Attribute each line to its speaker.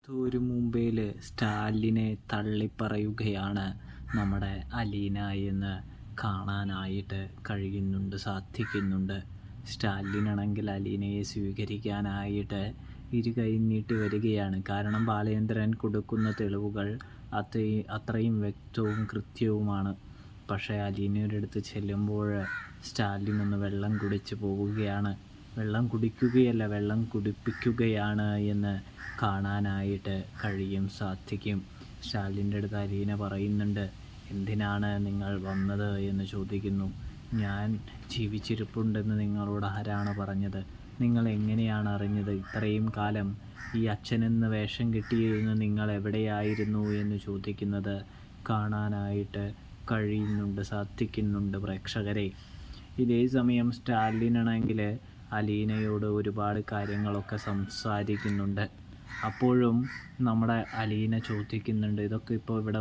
Speaker 1: ഒരു മുംബൈയിൽ സ്റ്റാലിനെ തള്ളിപ്പറയുകയാണ് നമ്മുടെ അലീന എന്ന് കാണാനായിട്ട് സാധിക്കുന്നുണ്ട്. സ്റ്റാലിനാണെങ്കിൽ അലീനയെ സ്വീകരിക്കാനായിട്ട് ഇരുകൈ നീട്ടി വരികയാണ്. കാരണം ബാലേന്ദ്രൻ കൊടുക്കുന്ന തെളിവുകൾ അത്രയും വ്യക്തവും കൃത്യവുമാണ്. പക്ഷേ അലീനയുടെ അടുത്ത് ചെല്ലുമ്പോൾ സ്റ്റാലിൻ ഒന്ന് വെള്ളം കുടിച്ച് പോവുകയാണ്. വെള്ളം കുടിക്കുകയല്ല, വെള്ളം കുടിപ്പിക്കുകയാണ് എന്ന് കാണാനായിട്ട് സാധിക്കും. സ്റ്റാലിൻ്റെ അടുത്ത് അലീന പറയുന്നുണ്ട്, എന്തിനാണ് നിങ്ങൾ വന്നത് എന്ന് ചോദിക്കുന്നു. ഞാൻ ജീവിച്ചിരിപ്പുണ്ടെന്ന് നിങ്ങളോട് ആരാണ് പറഞ്ഞത്? നിങ്ങൾ എങ്ങനെയാണ് അറിഞ്ഞത്? ഇത്രയും കാലം ഈ അച്ഛനെന്ന് വേഷം കിട്ടിയിരുന്ന നിങ്ങൾ എവിടെയായിരുന്നു എന്ന് ചോദിക്കുന്നത് കാണാനായിട്ട് സാധിക്കുന്നുണ്ട് പ്രേക്ഷകരെ. ഇതേ സമയം സ്റ്റാലിനാണെങ്കിൽ അലീനയോട് ഒരുപാട് കാര്യങ്ങളൊക്കെ സംസാരിക്കുന്നുണ്ട്. അപ്പോഴും നമ്മുടെ അലീന ചോദിക്കുന്നുണ്ട്, ഇതൊക്കെ ഇപ്പോൾ ഇവിടെ